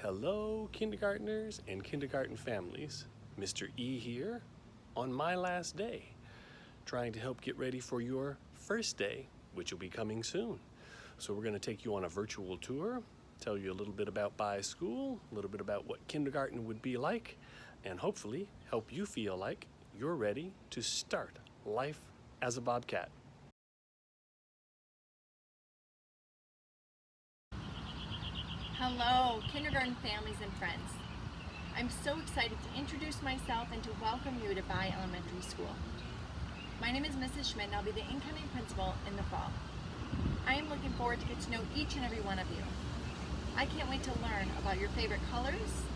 Hello, kindergartners and kindergarten families. Mr. E here on my last day, trying to help get ready for your first day, which will be coming soon. So we're going to take you on a virtual tour, tell you a little bit about Beye School, a little bit about what kindergarten would be like, and hopefully help you feel like you're ready to start life as a bobcat. Hello, kindergarten families and friends. I'm so excited to introduce myself and to welcome you to Beye Elementary School. My name is Mrs. Schmidt and I'll be the incoming principal in the fall. I am looking forward to get to know each and every one of you. I can't wait to learn about your favorite colors,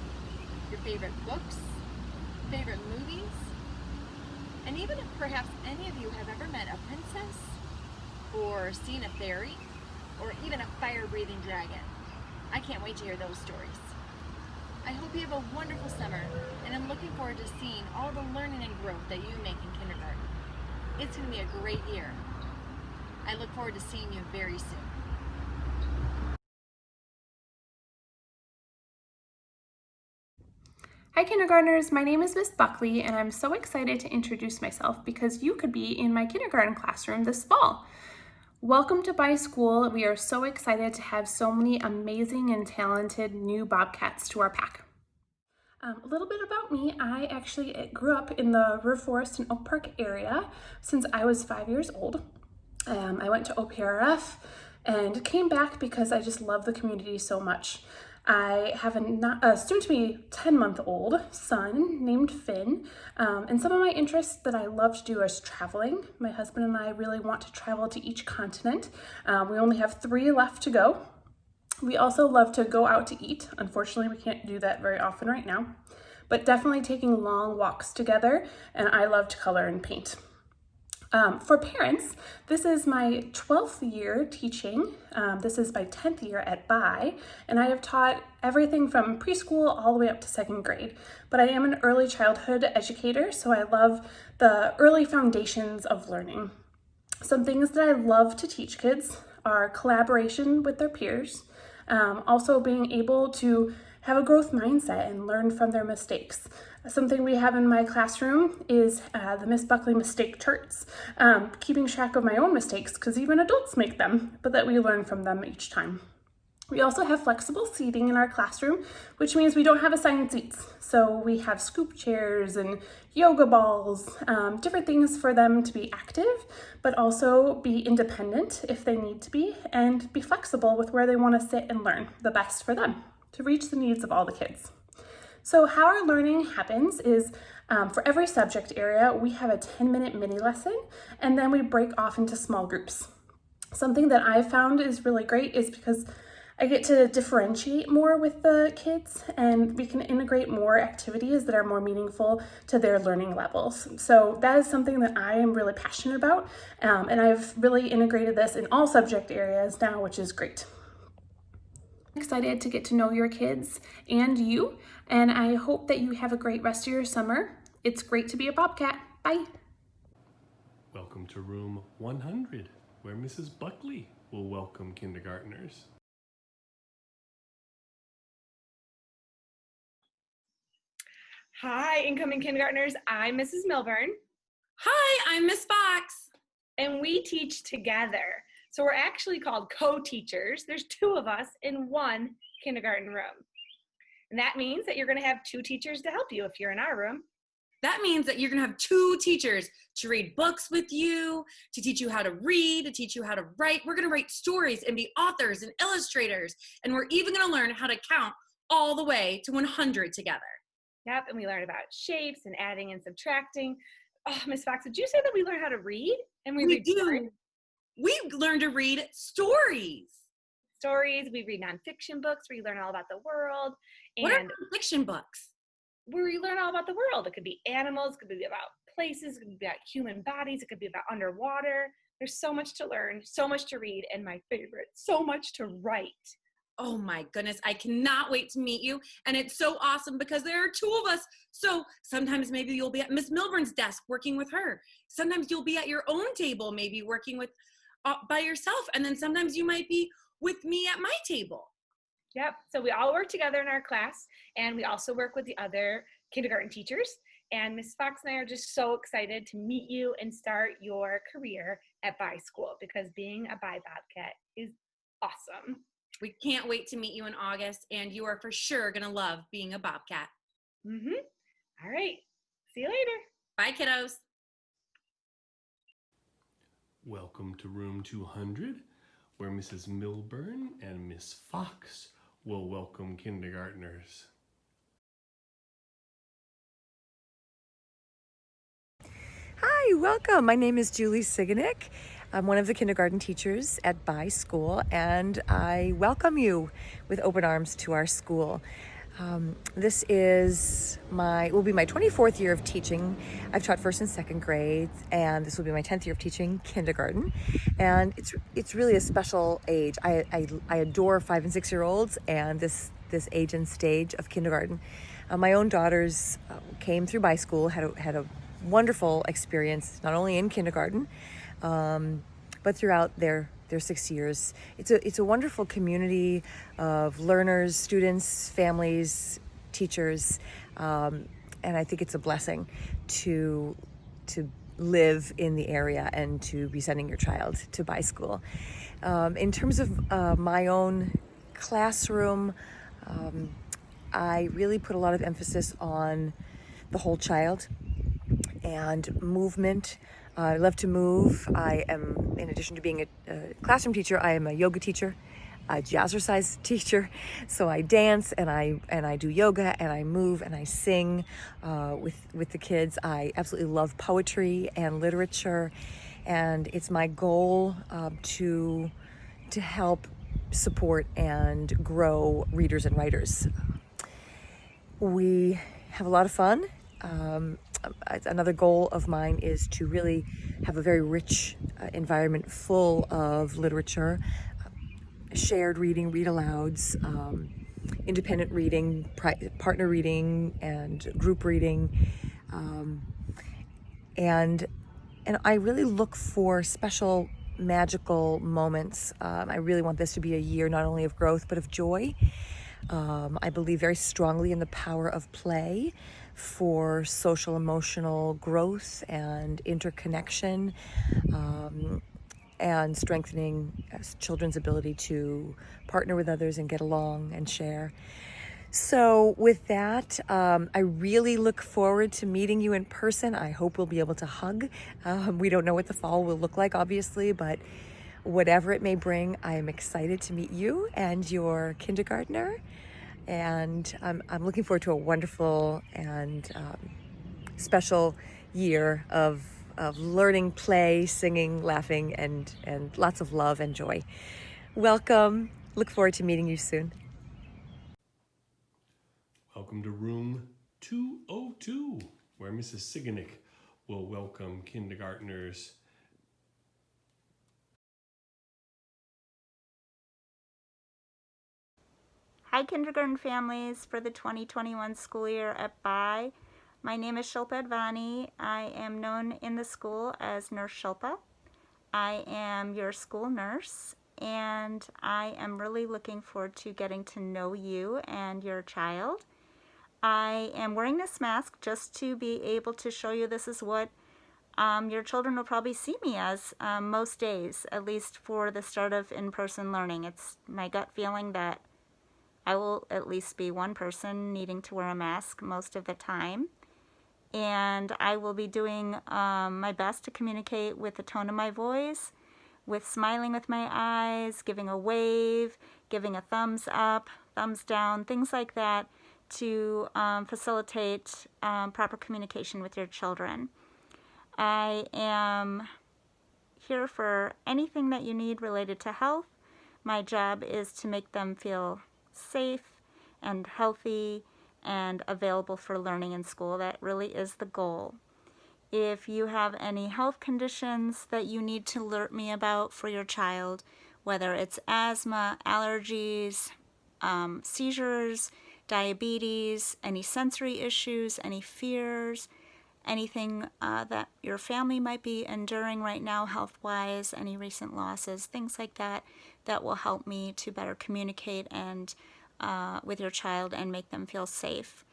your favorite books, favorite movies, and even if perhaps any of you have ever met a princess, or seen a fairy, or even a fire-breathing dragon. I can't wait to hear those stories. I hope you have a wonderful summer, and I'm looking forward to seeing all the learning and growth that you make in kindergarten. It's going to be a great year. I look forward to seeing you very soon. Hi kindergartners, my name is Miss Buckley and I'm so excited to introduce myself because you could be in my kindergarten classroom this fall. Welcome to Beye School. We are so excited to have so many amazing and talented new Bobcats to our pack. A little bit about me, I actually grew up in the River Forest and Oak Park area since I was 5 years old. I went to OPRF and came back because I just love the community so much. I have a soon-to-be 10-month-old son named Finn, and some of my interests that I love to do is traveling. My husband and I really want to travel to each continent. We only have 3 left to go. We also love to go out to eat. Unfortunately, we can't do that very often right now, but definitely taking long walks together, and I love to color and paint. For parents, this is my 12th year teaching. This is my 10th year at Beye, and I have taught everything from preschool all the way up to 2nd grade. But I am an early childhood educator, so I love the early foundations of learning. Some things that I love to teach kids are collaboration with their peers, also being able to have a growth mindset and learn from their mistakes. Something we have in my classroom is the Miss Buckley mistake charts, keeping track of my own mistakes because even adults make them, but that we learn from them each time. We also have flexible seating in our classroom, which means we don't have assigned seats. So we have scoop chairs and yoga balls, different things for them to be active, but also be independent if they need to be, and be flexible with where they want to sit and learn the best for them to reach the needs of all the kids. So how our learning happens is for every subject area, we have a 10-minute mini lesson, and then we break off into small groups. Something that I've found is really great is because I get to differentiate more with the kids, and we can integrate more activities that are more meaningful to their learning levels. So that is something that I am really passionate about, and I've really integrated this in all subject areas now, which is great. Excited to get to know your kids and you, and I hope that you have a great rest of your summer. It's great to be a Bobcat. Bye. Welcome to room 100, where Mrs. Buckley will welcome kindergartners. Hi, incoming kindergartners. I'm Mrs. Milburn. Hi, I'm Miss Fox. And we teach together. So we're actually called co-teachers. There's 2 of us in 1 kindergarten room. And that means that you're going to have 2 teachers to help you if you're in our room. That means that you're going to have 2 teachers to read books with you, to teach you how to read, to teach you how to write. We're going to write stories and be authors and illustrators. And we're even going to learn how to count all the way to 100 together. Yep, and we learn about shapes and adding and subtracting. Oh, Miss Fox, did you say that we learn how to read? And we read do. stories? We learn to read stories. Stories. We read nonfiction books where you learn all about the world. What are And fiction books? where you learn all about the world. It could be animals, it could be about places, it could be about human bodies, it could be about underwater. There's so much to learn, so much to read, and my favorite, so much to write. Oh my goodness, I cannot wait to meet you. And it's so awesome because there are 2 of us. So sometimes maybe you'll be at Miss Milburn's desk working with her. Sometimes you'll be at your own table, maybe working with by yourself. And then sometimes you might be with me at my table. Yep. So we all work together in our class, and we also work with the other kindergarten teachers. And Miss Fox and I are just so excited to meet you and start your career at Bye School, because being a Bye Bobcat is awesome. We can't wait to meet you in August, and you are for sure going to love being a Bobcat. All right. See you later. Bye, kiddos. Welcome to room 200, where Mrs. Milburn and Miss Fox will welcome kindergartners. Hi, welcome. My name is Julie Siganik. I'm one of the kindergarten teachers at Bye School, and I welcome you with open arms to our school. This will be my 24th year of teaching. I've taught first and second grades, and this will be my 10th year of teaching kindergarten. And it's really a special age. I adore 5 and 6 year olds and this age and stage of kindergarten. My own daughters came through Bye School, had a wonderful experience, not only in kindergarten, but throughout their 6 years. It's a wonderful community of learners, students, families, teachers, and I think it's a blessing to live in the area and to be sending your child to Bye School. In terms of my own classroom, I really put a lot of emphasis on the whole child and movement. I love to move. I am, in addition to being a classroom teacher, I am a yoga teacher, a jazzercise teacher. So I dance and I do yoga and I move and I sing with the kids. I absolutely love poetry and literature, and it's my goal to help support and grow readers and writers. We have a lot of fun. Another goal of mine is to really have a very rich environment full of literature, shared reading, read-alouds, independent reading, partner reading, and group reading. And I really look for special magical moments. I really want this to be a year not only of growth but of joy. I believe very strongly in the power of play for social emotional growth and interconnection, and strengthening children's ability to partner with others and get along and share. So with that, I really look forward to meeting you in person. I hope we'll be able to hug. We don't know what the fall will look like, obviously, but whatever it may bring, I am excited to meet you and your kindergartner. And I'm looking forward to a wonderful and special year of learning, play, singing, laughing, and lots of love and joy. Welcome. Look forward to meeting you soon. Welcome to room 202, where Mrs. Siganik will welcome kindergartners. Hi, kindergarten families for the 2021 school year at Bye. My name is Shilpa Advani. I am known in the school as Nurse Shilpa. I am your school nurse, and I am really looking forward to getting to know you and your child. I am wearing this mask just to be able to show you this is what your children will probably see me as most days, at least for the start of in-person learning. It's my gut feeling that I will at least be one person needing to wear a mask most of the time. And I will be doing my best to communicate with the tone of my voice, with smiling with my eyes, giving a wave, giving a thumbs up, thumbs down, things like that to facilitate proper communication with your children. I am here for anything that you need related to health. My job is to make them feel safe and healthy and available for learning in school. That really is the goal. If you have any health conditions that you need to alert me about for your child, whether it's asthma, allergies, seizures, diabetes, any sensory issues, any fears, anything that your family might be enduring right now health-wise, any recent losses, things like that, that will help me to better communicate and with your child and make them feel safe.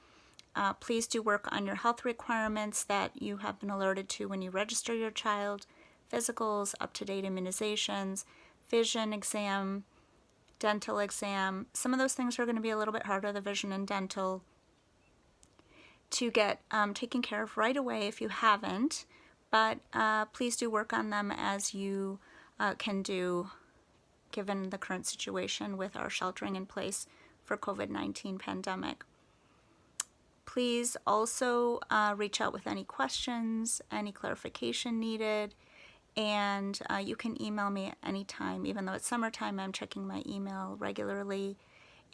Please do work on your health requirements that you have been alerted to when you register your child, physicals, up-to-date immunizations, vision exam, dental exam. Some of those things are going to be a little bit harder, the vision and dental, to get taken care of right away if you haven't, but please do work on them as you can do, given the current situation with our sheltering in place for COVID-19 pandemic. Please also reach out with any questions, any clarification needed, and you can email me at any time. Even though it's summertime, I'm checking my email regularly.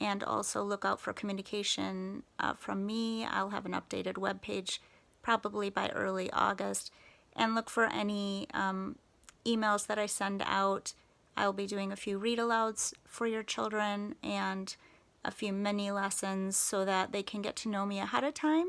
And also look out for communication from me. I'll have an updated webpage probably by early August. And look for any emails that I send out. I'll be doing a few read-alouds for your children and a few mini lessons so that they can get to know me ahead of time.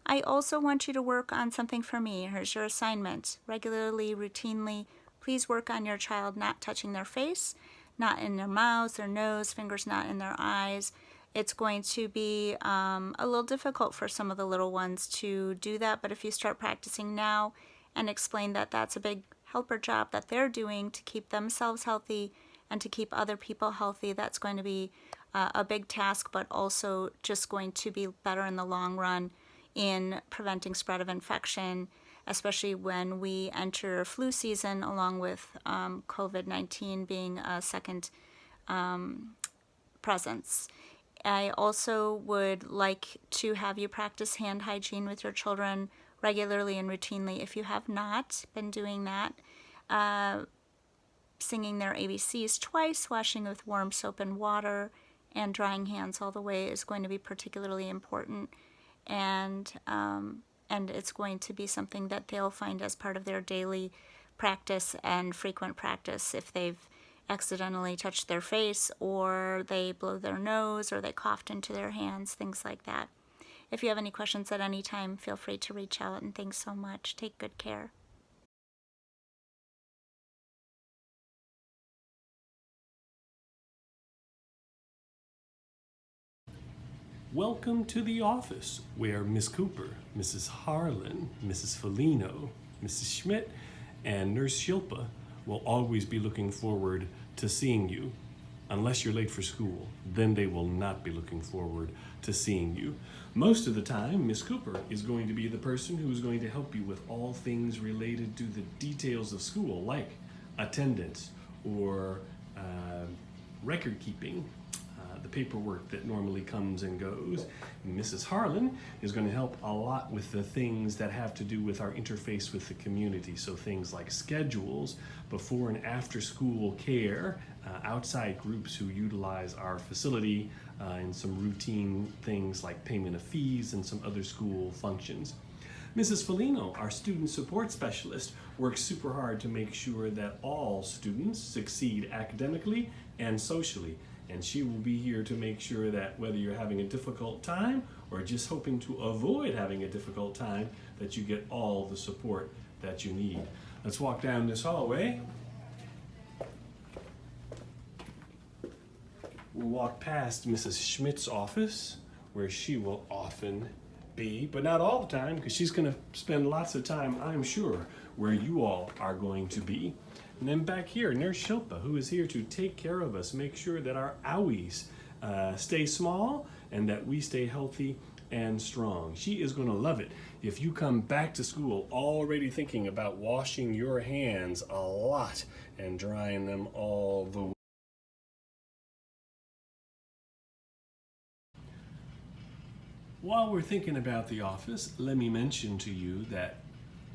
I also want you to work on something for me. Here's your assignment. Regularly, routinely, please work on your child not touching their face, not in their mouths, their nose, fingers not in their eyes. It's going to be a little difficult for some of the little ones to do that, but if you start practicing now and explain that that's a big helper job that they're doing to keep themselves healthy and to keep other people healthy, that's going to be a big task, but also just going to be better in the long run in preventing spread of infection, especially when we enter flu season along with COVID-19 being a second presence. I also would like to have you practice hand hygiene with your children regularly and routinely. If you have not been doing that, singing their ABCs twice, washing with warm soap and water, and drying hands all the way is going to be particularly important. And it's going to be something that they'll find as part of their daily practice and frequent practice if they've accidentally touched their face or they blow their nose or they coughed into their hands, things like that. If you have any questions at any time, feel free to reach out, and thanks so much. Take good care. Welcome to the office where Miss Cooper, Mrs. Harlan, Mrs. Felino, Mrs. Schmidt, and Nurse Shilpa will always be looking forward to seeing you. Unless you're late for school, then they will not be looking forward to seeing you. Most of the time, Miss Cooper is going to be the person who is going to help you with all things related to the details of school, like attendance or record keeping, the paperwork that normally comes and goes. Mrs. Harlan is going to help a lot with the things that have to do with our interface with the community. So things like schedules, before and after school care, outside groups who utilize our facility, and some routine things like payment of fees and some other school functions. Mrs. Felino, our student support specialist, works super hard to make sure that all students succeed academically and socially. And she will be here to make sure that whether you're having a difficult time or just hoping to avoid having a difficult time, that you get all the support that you need. Let's walk down this hallway. We'll walk past Mrs. Schmidt's office, where she will often be, but not all the time, because she's going to spend lots of time, I'm sure, where you all are going to be. And then back here, Nurse Shilpa, who is here to take care of us, make sure that our owies stay small and that we stay healthy and strong. She is going to love it if you come back to school already thinking about washing your hands a lot and drying them all the way. While we're thinking about the office, let me mention to you that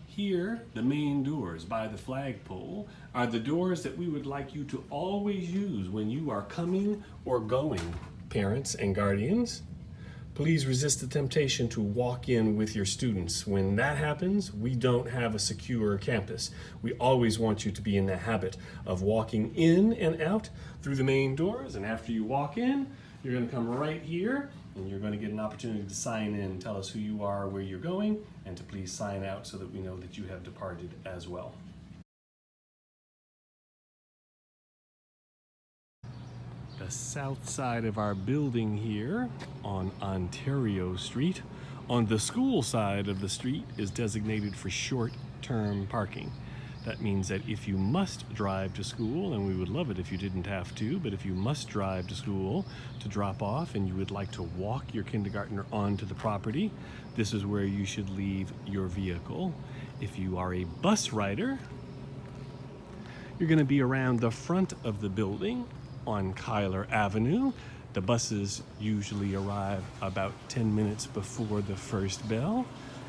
here, the main doors by the flagpole are the doors that we would like you to always use when you are coming or going. Parents and guardians, please resist the temptation to walk in with your students. When that happens, we don't have a secure campus. We always want you to be in the habit of walking in and out through the main doors, and after you walk in, you're going to come right here and you're going to get an opportunity to sign in, tell us who you are, where you're going, and to please sign out so that we know that you have departed as well. the south side of our building here on Ontario Street. On the school side of the street is designated for short-term parking. That means that if you must drive to school, and we would love it if you didn't have to, but if you must drive to school to drop off and you would like to walk your kindergartner onto the property, this is where you should leave your vehicle. If you are a bus rider, you're going to be around the front of the building on Kyler Avenue. The buses usually arrive about 10 minutes before the first bell,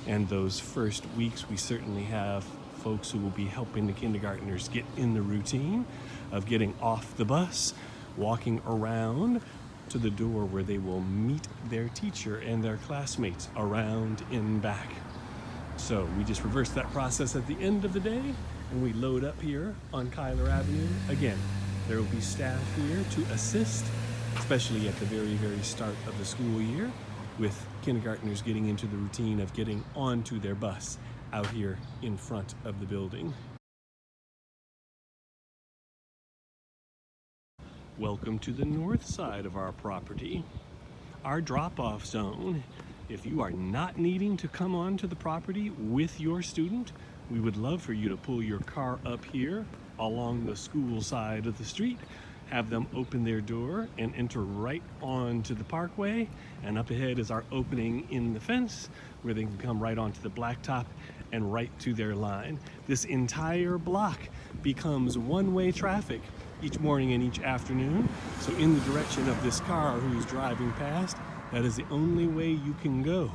and those first weeks we certainly have folks who will be helping the kindergartners get in the routine of getting off the bus, walking around to the door where they will meet their teacher and their classmates around in back. So we just reverse that process at the end of the day, and we load up here on Kyler Avenue. Again, there will be staff here to assist, especially at the very, very start of the school year, with kindergartners getting into the routine of getting onto their bus out here in front of the building. Welcome to the north side of our property, our drop-off zone. If you are not needing to come onto the property with your student, we would love for you to pull your car up here along the school side of the street, have them open their door and enter right onto the parkway, and up ahead is our opening in the fence where they can come right onto the blacktop and right to their line. This entire block becomes one-way traffic each morning and each afternoon. So in the direction of this car who's driving past, that is the only way you can go.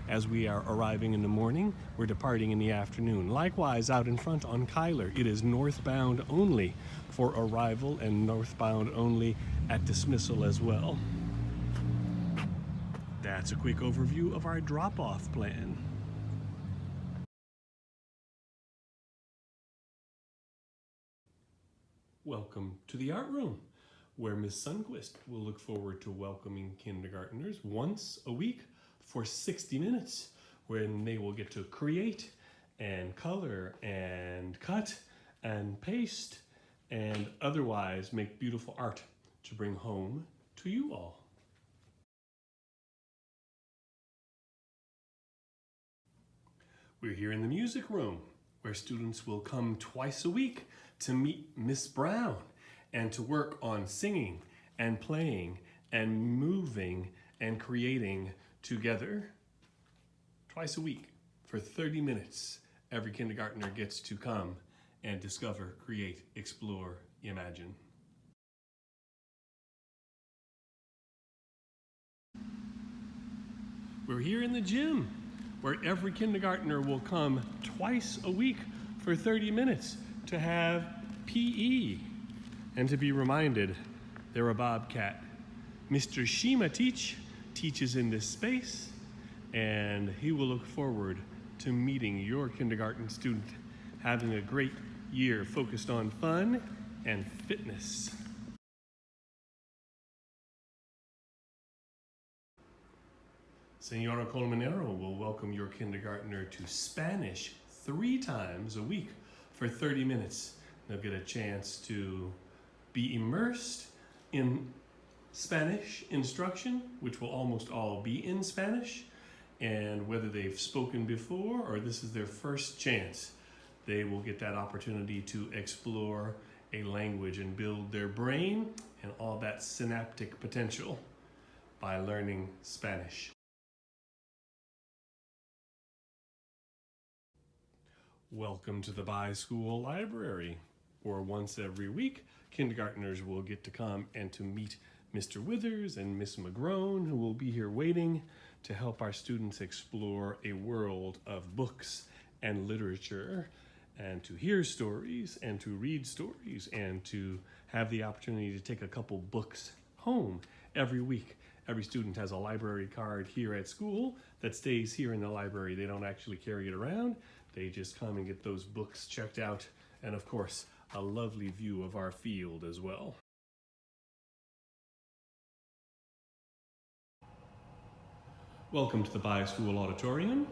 As we are arriving in the morning, we're departing in the afternoon. Likewise, out in front on Kyler, it is northbound only for arrival and northbound only at dismissal as well. That's a quick overview of our drop-off plan. Welcome to the art room, where Ms. Sundquist will look forward to welcoming kindergartners once a week for 60 minutes, when they will get to create and color and cut and paste and otherwise make beautiful art to bring home to you all. We're here in the music room, where students will come twice a week to meet Miss Brown and to work on singing and playing and moving and creating together. Twice a week for 30 minutes, every kindergartner gets to come and discover, create, explore, imagine. We're here in the gym, where every kindergartner will come twice a week for 30 minutes to have PE and to be reminded they're a bobcat. Mr. Shima teaches in this space, and he will look forward to meeting your kindergarten student, having a great year focused on fun and fitness. Senora Colmenero will welcome your kindergartner to Spanish 3 times a week for 30 minutes. They'll get a chance to be immersed in Spanish instruction, which will almost all be in Spanish, and whether they've spoken before or this is their first chance, they will get that opportunity to explore a language and build their brain and all that synaptic potential by learning Spanish. Welcome to the Beye School Library, where once every week, kindergartners will get to come and to meet Mr. Withers and Miss McGrone, who will be here waiting to help our students explore a world of books and literature, and to hear stories and to read stories and to have the opportunity to take a couple books home every week. Every student has a library card here at school that stays here in the library. They don't actually carry it around. They just come and get those books checked out, and of course, a lovely view of our field as well. Welcome to the Beye School Auditorium.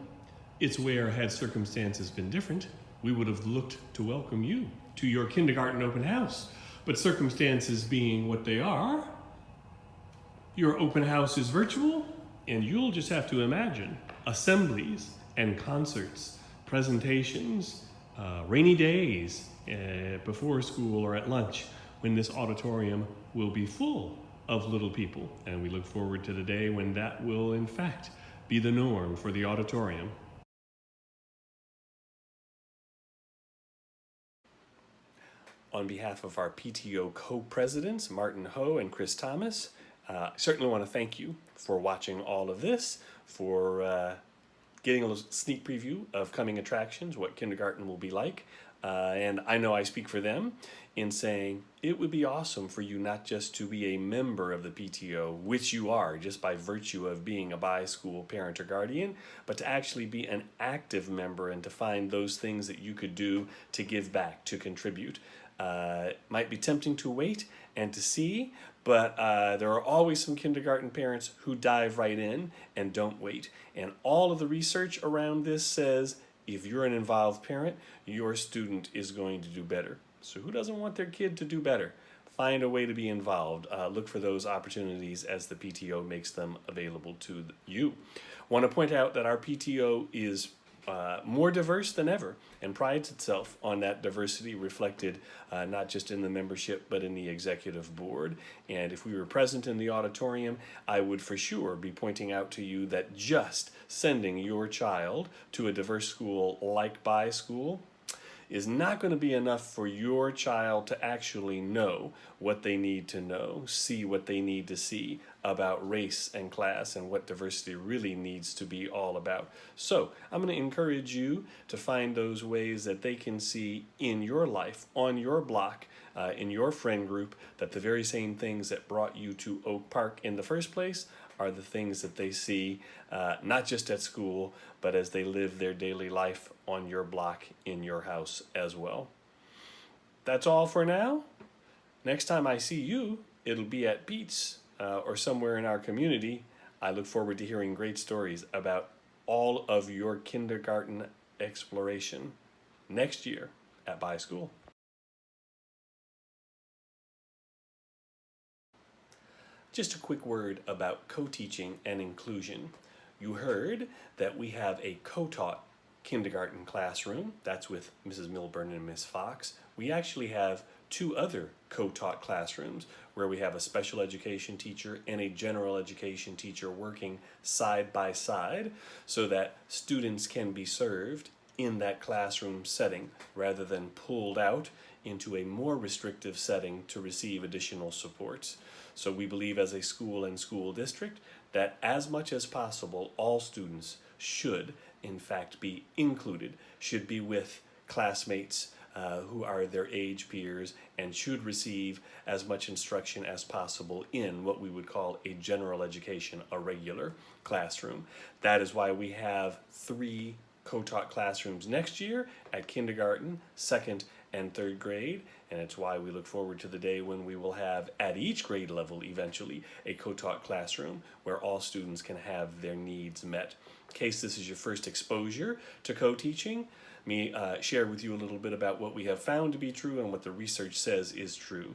It's where, had circumstances been different, we would have looked to welcome you to your kindergarten open house. But circumstances being what they are, Your open house is virtual, and you'll just have to imagine assemblies and concerts, presentations, rainy days before school or at lunch when this auditorium will be full of little people. And we look forward to the day when that will, in fact, be the norm for the auditorium. On behalf of our PTO co-presidents, Martin Ho and Chris Thomas, I certainly want to thank you for watching all of this, for getting a little sneak preview of coming attractions, what kindergarten will be like. And I know I speak for them in saying it would be awesome for you not just to be a member of the PTO, which you are just by virtue of being a Beye school parent or guardian, but to actually be an active member and to find those things that you could do to give back, to contribute. It might be tempting to wait and to see, but there are always some kindergarten parents who dive right in and don't wait. And all of the research around this says if you're an involved parent, your student is going to do better. So who doesn't want their kid to do better? Find a way to be involved. Look for those opportunities as the PTO makes them available to you. Want to point out that our PTO is more diverse than ever and prides itself on that diversity reflected not just in the membership but in the executive board. And if we were present in the auditorium, I would for sure be pointing out to you that just sending your child to a diverse school like Beye School is not going to be enough for your child to actually know what they need to know, see what they need to see about race and class and what diversity really needs to be all about. So I'm going to encourage you to find those ways that they can see in your life, on your block, in your friend group, that the very same things that brought you to Oak Park in the first place are the things that they see, not just at school, but as they live their daily life on your block, in your house as well. That's all for now. Next time I see you, it'll be at Pete's or somewhere in our community. I look forward to hearing great stories about all of your kindergarten exploration next year at Beye School. Just a quick word about co-teaching and inclusion. You heard that we have a co-taught kindergarten classroom. That's with Mrs. Milburn and Miss Fox. We actually have two other co-taught classrooms where we have a special education teacher and a general education teacher working side by side so that students can be served in that classroom setting rather than pulled out into a more restrictive setting to receive additional supports. So we believe as a school and school district that as much as possible, all students should in fact be included, should be with classmates who are their age peers and should receive as much instruction as possible in what we would call a general education, a regular classroom. That is why we have 3 co-taught classrooms next year at kindergarten, 2nd, and 3rd grade, and it's why we look forward to the day when we will have at each grade level eventually a co-taught classroom where all students can have their needs met. In case this is your first exposure to co-teaching, me share with you a little bit about what we have found to be true and what the research says is true.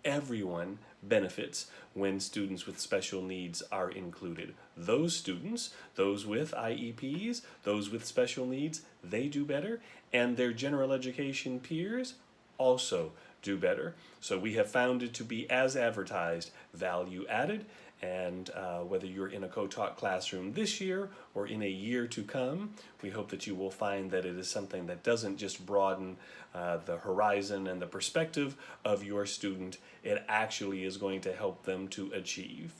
Everyone benefits when students with special needs are included. Those students, those with IEPs, those with special needs, they do better, and their general education peers also do better. So we have found it to be, as advertised, value added, and whether you're in a co-taught classroom this year or in a year to come, we hope that you will find that it is something that doesn't just broaden the horizon and the perspective of your student, it actually is going to help them to achieve.